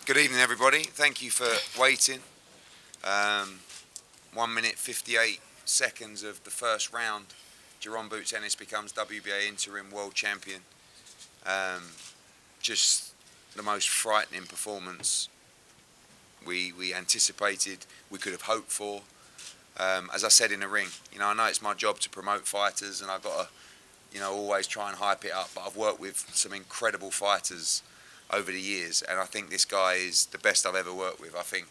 Good evening, everybody. Thank you for waiting. 1 minute 58 seconds of the first round. Jaron Boots Ennis becomes WBA interim world champion. Just the most frightening performance we anticipated, we could have hoped for. As I said in the ring, I know it's my job to promote fighters, and I've got to, always try and hype it up. But I've worked with some incredible fighters over the years, and I think this guy is the best I've ever worked with. I think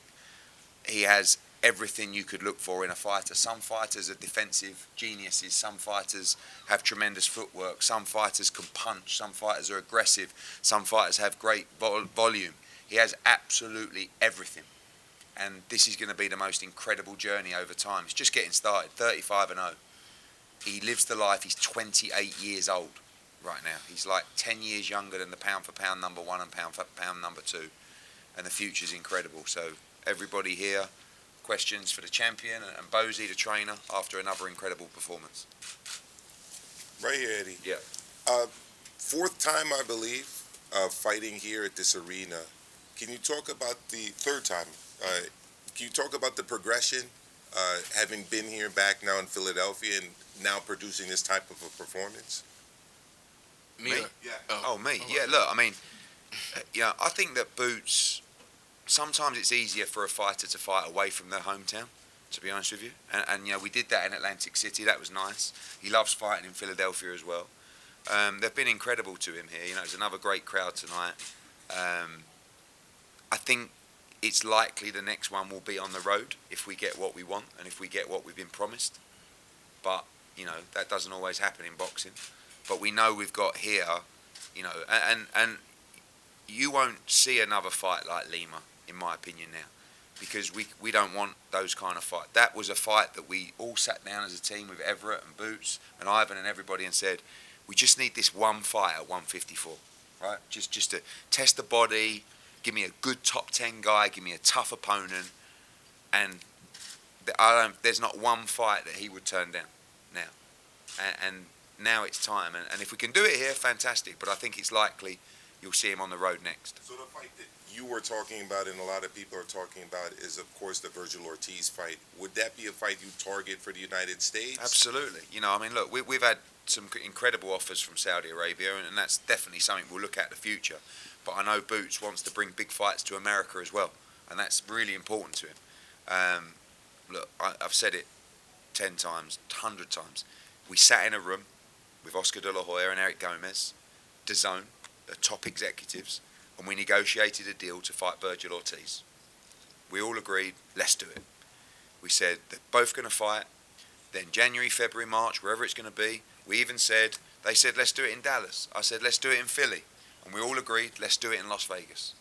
he has everything you could look for in a fighter. Some fighters are defensive geniuses. Some fighters have tremendous footwork. Some fighters can punch. Some fighters are aggressive. Some fighters have great volume. He has absolutely everything. And this is going to be the most incredible journey over time. It's just getting started, 35-0. He lives the life. He's 28 years old right now. He's like 10 years younger than the pound-for-pound number one and pound-for-pound number two. And the future's incredible. So everybody here, questions for the champion and Bozy, the trainer, after another incredible performance. Right here, Eddie. Yeah. Fourth time, I believe, fighting here at this arena. Can you talk about the third time? Can you talk about the progression, having been here back now in Philadelphia and now producing this type of a performance? Me? Yeah. Oh, me. Yeah, look, I think that Boots, sometimes it's easier for a fighter to fight away from their hometown, to be honest with you. And we did that in Atlantic City. That was nice. He loves fighting in Philadelphia as well. They've been incredible to him here. It's another great crowd tonight. I think it's likely the next one will be on the road if we get what we want and if we get what we've been promised. But, that doesn't always happen in boxing. But we know we've got here, and you won't see another fight like Lima, in my opinion now, because we don't want those kind of fights. That was a fight that we all sat down as a team with Everett and Boots and Ivan and everybody and said, we just need this one fight at 154, right? Just to test the body, give me a good top 10 guy, give me a tough opponent, and there's not one fight that he would turn down now. And now it's time, and if we can do it here, fantastic, but I think it's likely you'll see him on the road next. So the fight that you were talking about and a lot of people are talking about is, of course, the Virgil Ortiz fight. Would that be a fight you target for the United States? Absolutely. Look, we've had some incredible offers from Saudi Arabia, and that's definitely something we'll look at in the future. But I know Boots wants to bring big fights to America as well, and that's really important to him. Look, I've said it 10 times, 100 times. We sat in a room with Oscar De La Hoya and Eric Gomez, DAZN, the top executives, and we negotiated a deal to fight Virgil Ortiz. We all agreed, let's do it. We said they're both going to fight, then January, February, March, wherever it's going to be. We even said, they said, let's do it in Dallas. I said, let's do it in Philly. And we all agreed, let's do it in Las Vegas.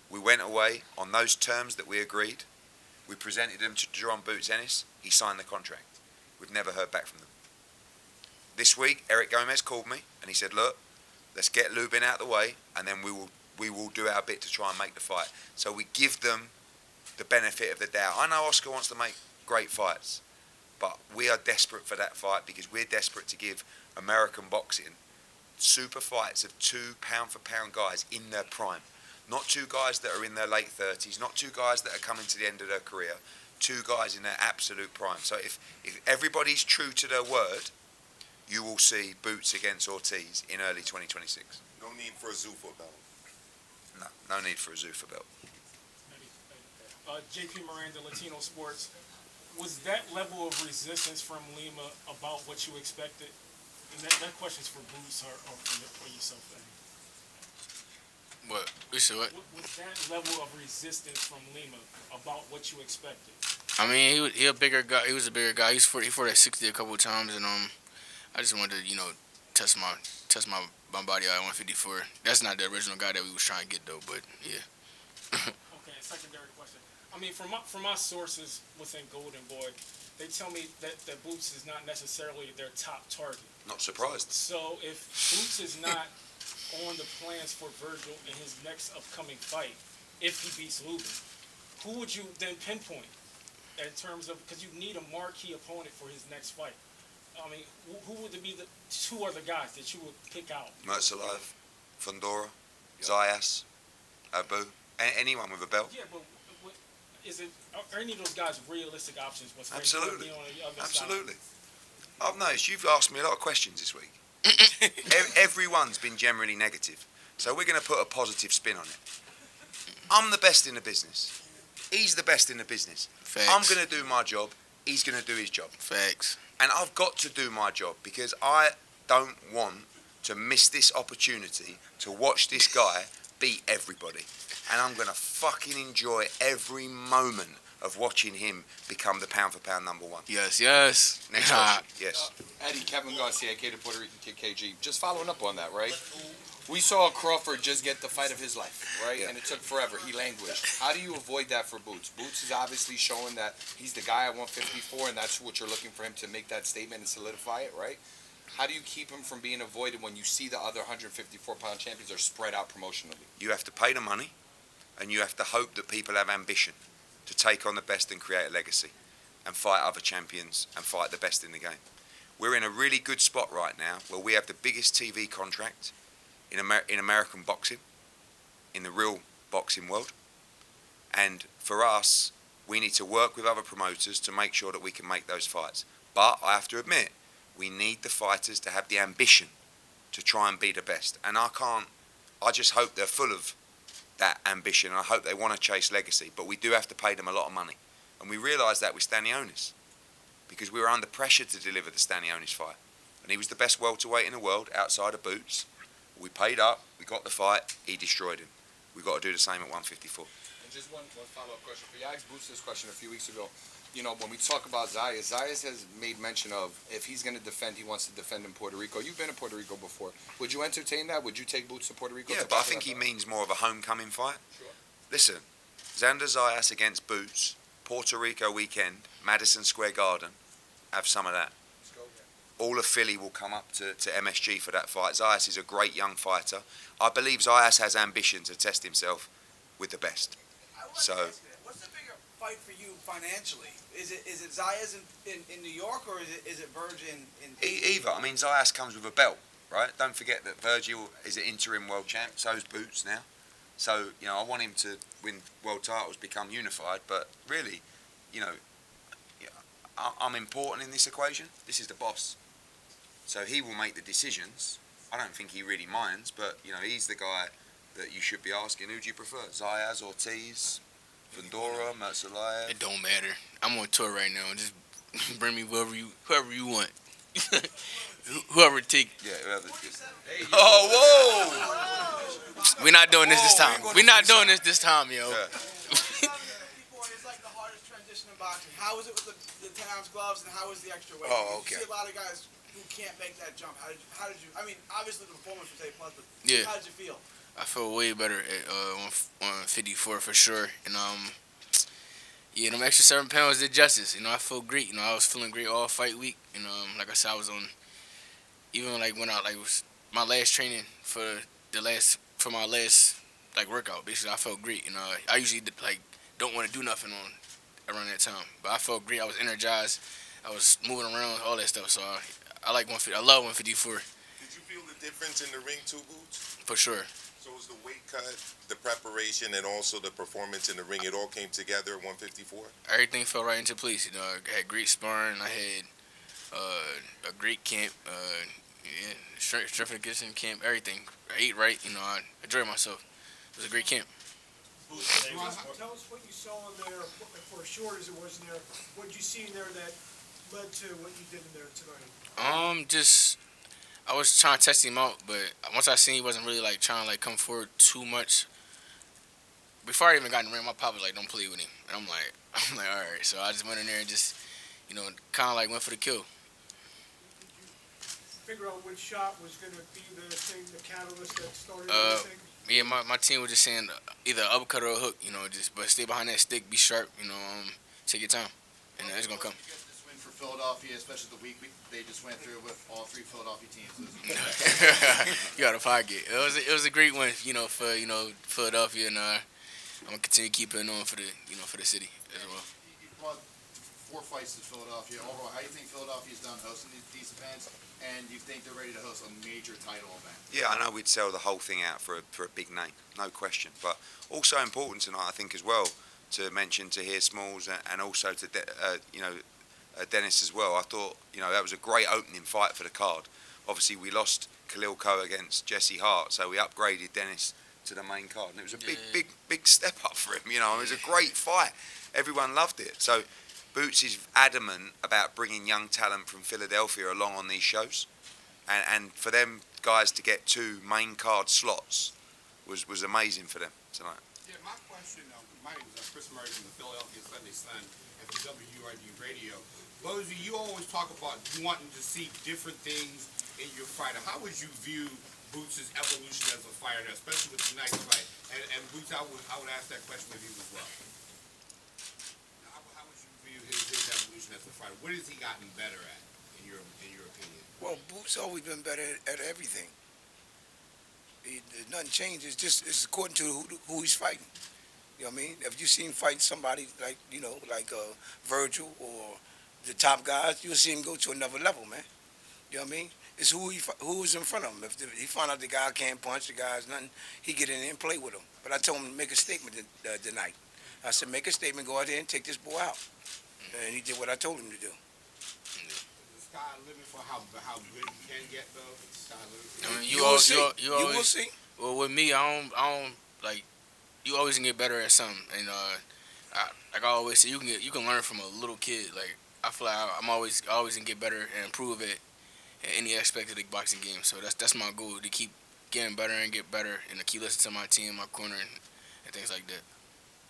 We went away on those terms that we agreed. We presented them to Jaron Boots Ennis. He signed the contract. We've never heard back from them. This week, Eric Gomez called me and he said, look, let's get Lubin out of the way, and then we will do our bit to try and make the fight. So we give them the benefit of the doubt. I know Oscar wants to make great fights, but we are desperate for that fight because we're desperate to give American boxing super fights of 2 pound-for-pound guys in their prime. Not 2 guys that are in their late 30s, not 2 guys that are coming to the end of their career, 2 guys in their absolute prime. So if everybody's true to their word, you will see Boots against Ortiz in early 2026. No need for a Zuffa belt. No need for a Zuffa belt. JP Miranda, Latino Sports. Was that level of resistance from Lima about what you expected? And that question's for Boots or for yourself, Eddie. What? You said what? Was that level of resistance from Lima about what you expected? I mean, he a bigger guy. He was a bigger guy. He fought at 60 a couple of times, and I just wanted to, test my body out at 154. That's not the original guy that we was trying to get though, but yeah. Okay, secondary question. I mean, from my sources within Golden Boy, they tell me that Boots is not necessarily their top target. Not surprised. So if Boots is not on the plans for Virgil in his next upcoming fight, if he beats Lubin, who would you then pinpoint in terms of, because you need a marquee opponent for his next fight? I mean, who would be the 2 other guys that you would pick out? Mertzalaev, Fundora, Zayas, Abu. Anyone with a belt. Yeah, but is it? Are any of those guys realistic options? What's Absolutely. on the other Absolutely. Side? I've noticed you've asked me a lot of questions this week. Everyone's been generally negative. So we're going to put a positive spin on it. I'm the best in the business. He's the best in the business. Facts. I'm going to do my job. He's going to do his job. Facts. And I've got to do my job because I don't want to miss this opportunity to watch this guy beat everybody. And I'm going to fucking enjoy every moment of watching him become the pound-for-pound number one. Yes, yes. Next question. Yes. Eddie, Kevin Garcia, aka the Puerto Rican Kid KG. Just following up on that, right? We saw Crawford just get the fight of his life, right? Yeah. And it took forever. He languished. How do you avoid that for Boots? Boots is obviously showing that he's the guy at 154, and that's what you're looking for him to make that statement and solidify it, right? How do you keep him from being avoided when you see the other 154-pound champions are spread out promotionally? You have to pay the money, and you have to hope that people have ambition to take on the best and create a legacy and fight other champions and fight the best in the game. We're in a really good spot right now where we have the biggest TV contract in American boxing, in the real boxing world. And for us, we need to work with other promoters to make sure that we can make those fights. But I have to admit, we need the fighters to have the ambition to try and be the best. And I just hope they're full of that ambition, and I hope they want to chase legacy. But we do have to pay them a lot of money. And we realised that with Stanionis, because we were under pressure to deliver the Stanionis fight. And he was the best welterweight in the world outside of Boots. We paid up, we got the fight, he destroyed him. We've got to do the same at 154. And just one follow-up question for you. I asked Boots this question a few weeks ago. You know, when we talk about Zayas, Zayas has made mention of if he's going to defend, he wants to defend in Puerto Rico. You've been in Puerto Rico before. Would you entertain that? Would you take Boots to Puerto Rico? Yeah, but I think he means more of a homecoming fight. Sure. Listen, Xander Zayas against Boots, Puerto Rico weekend, Madison Square Garden, have some of that. Let's go. All of Philly will come up to MSG for that fight. Zayas is a great young fighter. I believe Zayas has ambition to test himself with the best. So, what's the bigger fight for you financially? Is it Zayas in New York, or is it Virgin in? Either. I mean, Zayas comes with a belt, right? Don't forget that Virgil is an interim world champ. So's Boots now. So, you know, I want him to win world titles, become unified. But really, you know, I'm important in this equation. This is the boss. So he will make the decisions. I don't think he really minds, but, you know, he's the guy that you should be asking. Who do you prefer? Zayas, Ortiz, Fundora, Mertzalaya? It don't matter. I'm on tour right now. Just bring me whoever you want. Whoever take. Yeah, whoever. Oh, whoa! We're not doing this time. Whoa, We're not doing this time, yo. Yeah. It's like the hardest transition in boxing. How is it with the 10-ounce gloves, and how is the extra weight? Oh, okay. You see a lot of guys who can't make that jump. How did you? I mean, obviously the performance was A+, but Yeah. how did you feel? I feel way better at 154 for sure. And yeah, them extra 7 pounds did justice. You know, I feel great. You know, I was feeling great all fight week. And like I said, I was on. Even like when it was my last training for my last like workout. Basically, I felt great. You know, I usually like don't want to do nothing around that time, but I felt great. I was energized. I was moving around, all that stuff. So I like 150. I love 154 Did you feel the difference in the ring too, Boots? for sure. So it was the weight cut, the preparation, and also the performance in the ring. It all came together at 154? Everything fell right into place. You know, I had great sparring. I had a great camp. Yeah, strength and conditioning camp. Everything. I ate right. You know, I enjoyed myself. It was a great camp. Tell us what you saw in there, for as short as it was in there. What did you see in there that led to what you did in there tonight? I was trying to test him out, but once I seen he wasn't really like trying to like come forward too much. Before I even got in the ring, my pop was like, "Don't play with him," and I'm like, all right. So I just went in there and just, you know, kind of like went for the kill. Did you figure out which shot was going to be the thing, the catalyst that started everything? Yeah, my team was just saying either uppercut or a hook, you know, but stay behind that stick, be sharp, you know, take your time, and it's gonna come. You get this win for Philadelphia, especially the week they just went through with all 3 Philadelphia teams. You got a pocket. It was a great win, you know, for Philadelphia, and I'm gonna continue keeping it on for the city as well. You brought 4 fights to Philadelphia. Overall, how do you think Philadelphia's done hosting these events? and you think they're ready to host a major title event. Yeah, I know we'd sell the whole thing out for a big name, no question. But also important tonight, I think, as well, to mention to hear Smalls and also to Dennis as well. I thought that was a great opening fight for the card. Obviously, we lost Khalil Coe against Jesse Hart, so we upgraded Dennis to the main card, and it was a big step up for him. It was a great fight. Everyone loved it. So Boots is adamant about bringing young talent from Philadelphia along on these shows, and for them guys to get 2 main card slots was amazing for them tonight. Yeah, my question, my name is Chris Murray from the Philadelphia Sunday Sun and from WURD Radio. Bozy, you always talk about wanting to see different things in your fighter. How would you view Boots' evolution as a fighter, especially with tonight's fight? And Boots, I would ask that question of you as well. How would you view his evolution as a fighter? What has he gotten better at, in your opinion? Well, Boots always been better at everything. Nothing changed. It's according to who he's fighting. You know what I mean? If you seen fight somebody like Virgil or the top guys, you'll see him go to another level, man. You know what I mean? It's who's in front of him. If he found out the guy can't punch, the guy's nothing, he get in there and play with him. But I told him to make a statement tonight. I said, make a statement, go out there and take this boy out. And he did what I told him to do. The sky limit for how good he can get, though. The sky limit. I mean, You will see. Well, with me, I don't like. You always can get better at something, and like I always say, you can learn from a little kid. Like I feel like I'm always can get better and improve at any aspect of the boxing game. So that's my goal, to keep getting better and get better, and to keep listening to my team, my corner, and things like that.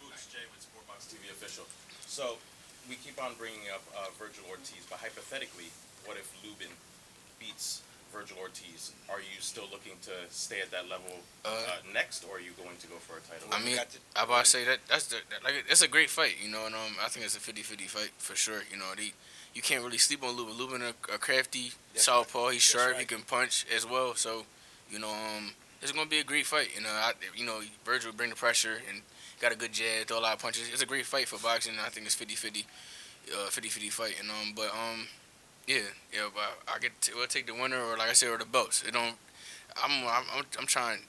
Boots Jay with Sportbox TV official. So we keep on bringing up Virgil Ortiz, but hypothetically, what if Lubin beats Virgil Ortiz? Are you still looking to stay at that level next, or are you going to go for a title? I mean, I about to say it's a great fight, and I think it's a 50-50 fight for sure. You can't really sleep on Lubin. Lubin a crafty southpaw. He's sharp. Right. He can punch as well. So, it's gonna be a great fight. Virgil bring the pressure and got a good jab, throw a lot of punches. It's a great fight for boxing. I think it's 50-50 fight. But we'll take the winner, or like I said, or the belts. I'm trying to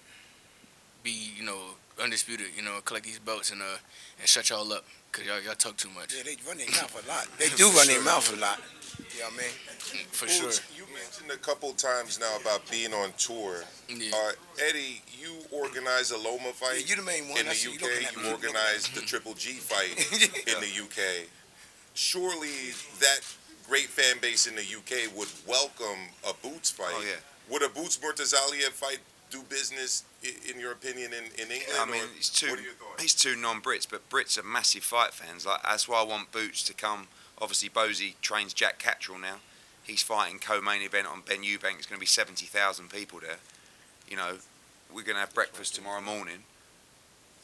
be undisputed. Collect these belts and shut y'all up, because y'all talk too much. Yeah, they run their mouth a lot. They do run their mouth a lot. You know what I mean? For Boots, sure. You mentioned a couple times now about being on tour. Yeah. Eddie, you organized a Loma fight you the main one. in the UK. You organized the Triple G fight in the UK. Surely that great fan base in the UK would welcome a Boots fight. Oh, yeah. Would a Boots Murtazalia fight do business, in your opinion, in England? I mean, he's two non-Brits, but Brits are massive fight fans. Like, that's why I want Boots to come. Obviously, Bozy trains Jack Cattrall now. He's fighting co-main event on Ben Eubank. It's going to be 70,000 people there. We're going to have breakfast tomorrow morning.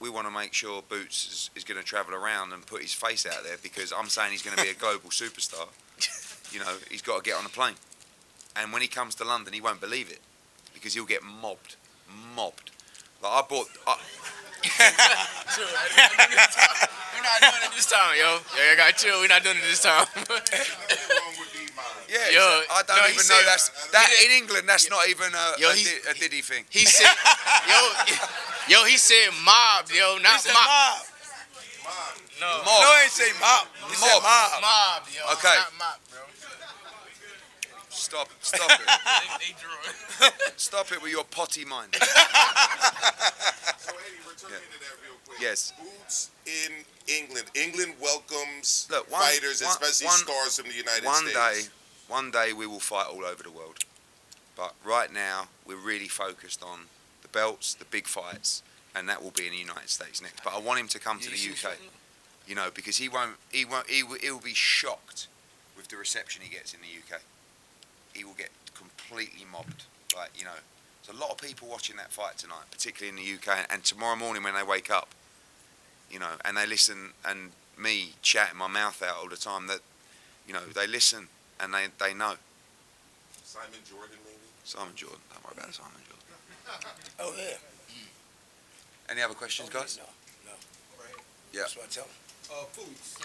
We want to make sure Boots is going to travel around and put his face out there, because I'm saying he's going to be a global superstar. He's got to get on a plane. And when he comes to London, he won't believe it, because he'll get mobbed. Like, I bought... We're not doing it this time, yo. I got chill. We're not doing it this time. Yeah, I don't even know that in England. That's not even a Diddy thing. He said, he said mob, yo, not mob. No, he ain't say mob. He said mob. Mob, yo. Okay. Not mob, bro. Stop it. Stop it with your potty mind. So, Eddie, returning to that real quick. Yes. Boots in England. England welcomes Look, fighters, especially stars from the United States. One day we will fight all over the world. But right now, we're really focused on the belts, the big fights, and that will be in the United States next. But I want him to come to the UK, because he'll be shocked with the reception he gets in the UK. He will get completely mobbed. There's a lot of people watching that fight tonight, particularly in the UK, and tomorrow morning when they wake up, and they listen, and me chatting my mouth out all the time, that, they listen and they know. Simon Jordan, maybe? Simon Jordan. Don't worry about Simon Jordan. Oh, yeah. Any other questions, guys? No. Yeah. That's what I tell them. Boots,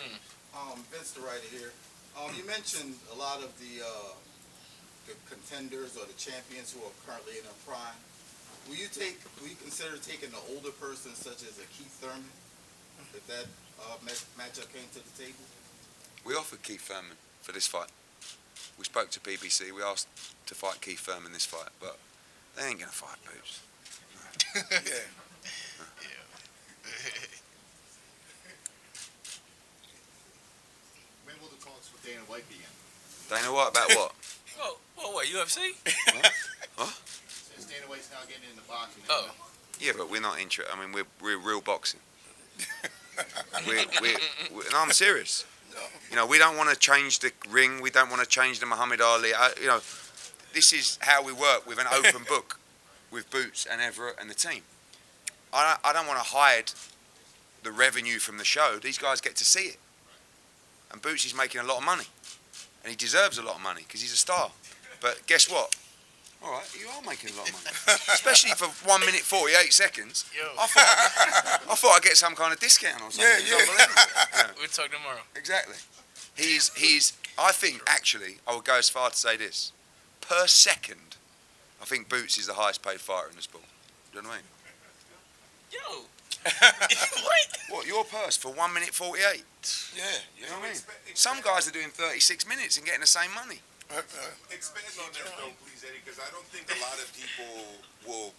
Vince the writer here. You mentioned a lot of the the contenders or the champions who are currently in their prime, will you consider taking an older person such as a Keith Thurman if that matchup came to the table? We offered Keith Thurman for this fight. We spoke to BBC. We asked to fight Keith Thurman this fight, but they ain't gonna fight Boots. Yeah. When will the talks with Dana White begin? Dana White about what? Well, what, UFC? What? Since Dana White's now getting into boxing. Oh. Yeah, but we're not interested. I mean, we're real boxing. No, I'm serious. You know, we don't want to change the ring. We don't want to change the Muhammad Ali. You know, this is how we work with an open book with Boots and Everett and the team. I don't want to hide the revenue from the show. These guys get to see it. And Boots is making a lot of money. And he deserves a lot of money because he's a star. But guess what? All right, you are making a lot of money. Especially for 1 minute 48 seconds. I thought I'd get some kind of discount or something. It's unbelievable. Yeah. We'll talk tomorrow. Exactly. He's. I think, actually, I would go as far to say this. Per second, I think Boots is the highest paid fighter in the sport. Do you know what I mean? Yo. What, your purse for 1 minute 48? Yeah. You know what I mean? Some guys are doing 36 minutes and getting the same money. Expand on that though, please, Eddie, because I don't think a lot of people will,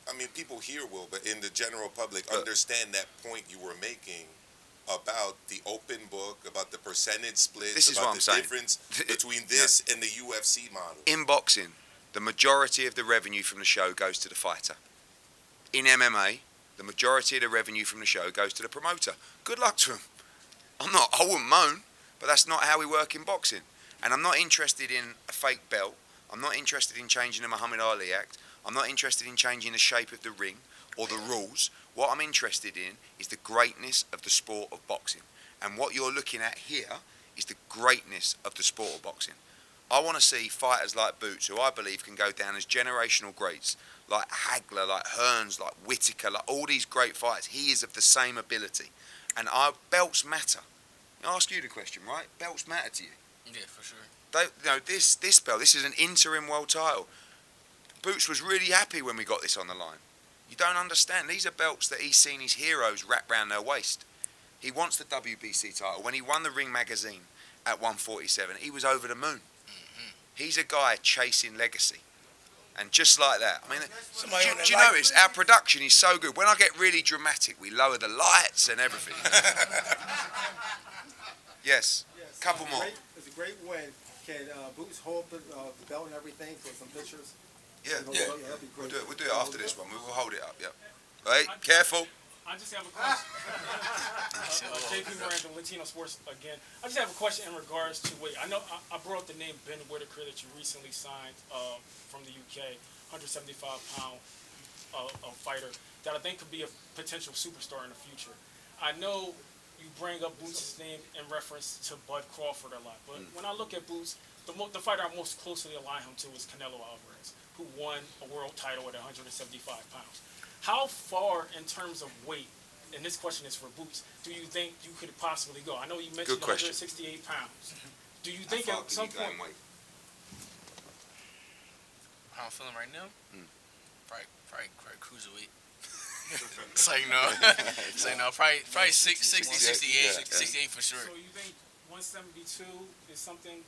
I mean, people here will, but in the general public understand that point you were making about the open book, about the percentage splits, This is about what I'm the saying. difference between this and the UFC model. In boxing, the majority of the revenue from the show goes to the fighter. In MMA, the majority of the revenue from the show goes to the promoter. Good luck to him. I wouldn't moan, but that's not how we work in boxing. And I'm not interested in a fake belt. I'm not interested in changing the Muhammad Ali Act. I'm not interested in changing the shape of the ring or the rules. What I'm interested in is the greatness of the sport of boxing. And what you're looking at here is the greatness of the sport of boxing. I want to see fighters like Boots, who I believe can go down as generational greats, like Hagler, like Hearns, like Whittaker, like all these great fighters. He is of the same ability. And our belts matter. I'll ask you the question, right? Belts matter to you. Yeah, for sure. This belt, this is an interim world title. Boots was really happy when we got this on the line. You don't understand. These are belts that he's seen his heroes wrap round their waist. He wants the WBC title. When he won the Ring magazine at 147, he was over the moon. He's a guy chasing legacy. And just like that, I mean, do you notice our production is so good? When I get really dramatic, we lower the lights and everything. Yes, couple more. It's a great win. Can Boots hold the belt and everything for some pictures? Yeah, that'd be great. We'll do it after this one. We will hold it up. Yep. Right, careful. I just have a question. JP Miranda, Latino Sports again. I just have a question in regards to weight. I know I brought up the name Ben Whittaker that you recently signed from the UK, 175-pound fighter that I think could be a potential superstar in the future. I know you bring up Boots' name in reference to Bud Crawford a lot, but when I look at Boots, the fighter I most closely align him to is Canelo Alvarez, who won a world title at 175 pounds. How far in terms of weight, and this question is for Boots, do you think you could possibly go? I know you mentioned 168 pounds. Do you think at some point... How I'm feeling right now? Probably cruiserweight. It's like no. It's like no, probably 60, 68 for sure. So you think 172 is something,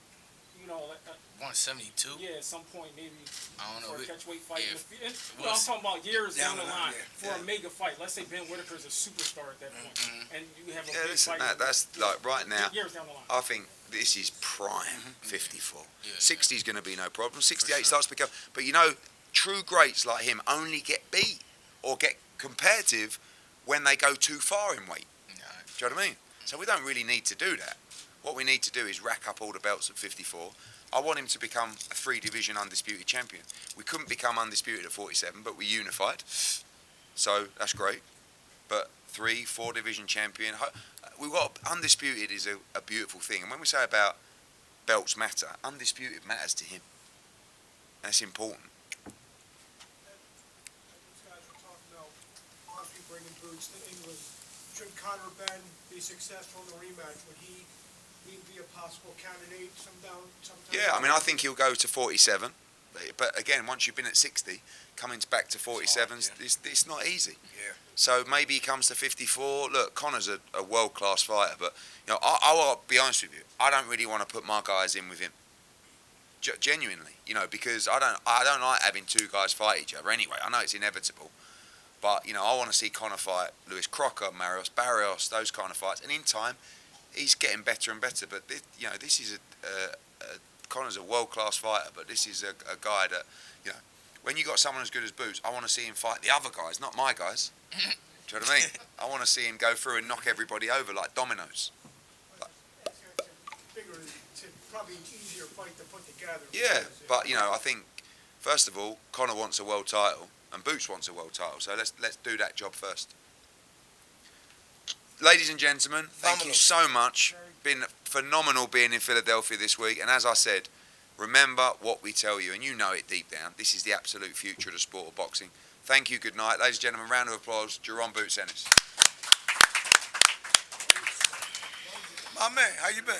you know, like 172? Yeah, at some point maybe I don't know, for a catchweight fight. Yeah, I'm talking about years down the line for yeah. a mega fight. Let's say Ben Whittaker is a superstar at that point, and you have a big listen, fight. that's like right now. Years down the line. I think this is prime 54. Yeah, 60 is going to be no problem. 68 starts to become. But you know, true greats like him only get beat or get competitive when they go too far in weight. Nah. Do you know what I mean? So we don't really need to do that. What we need to do is rack up all the belts at 54. I want him to become a 3-division undisputed champion. We couldn't become undisputed at 47, but we unified. So that's great. But 3, 4-division champion. We've got undisputed is a beautiful thing. And when we say about belts matter, undisputed matters to him. That's important. These guys were talking about possibly bringing Boots to England. Should Conor Ben be successful in the rematch? Would he be a possible candidate sometime? Yeah, I mean, I think he'll go to 47. But again, once you've been at 60, coming back to 47s, it's not easy. Yeah. So maybe he comes to 54. Look, Conor's a world-class fighter, but you know, I'll be honest with you. I don't really want to put my guys in with him. Genuinely, you know, because I don't like having two guys fight each other anyway. I know it's inevitable, but you know, I want to see Conor fight Lewis Crocker, Marios Barrios, those kind of fights. And in time, he's getting better and better. But this is Conor's a world-class fighter, but this is a guy that, you know, when you got someone as good as Boots, I want to see him fight the other guys, not my guys. Do you know what I mean? I want to see him go through and knock everybody over like dominoes. It's probably an easier fight to put together. Yeah, but you know, I think first of all, Conor wants a world title and Boots wants a world title, so let's do that job first. Ladies and gentlemen, thank you so much. Been phenomenal being in Philadelphia this week, and as I said, remember what we tell you, and you know it deep down. This is the absolute future of the sport of boxing. Thank you, good night. Ladies and gentlemen, round of applause, Jaron Boots Ennis. My man, how you been?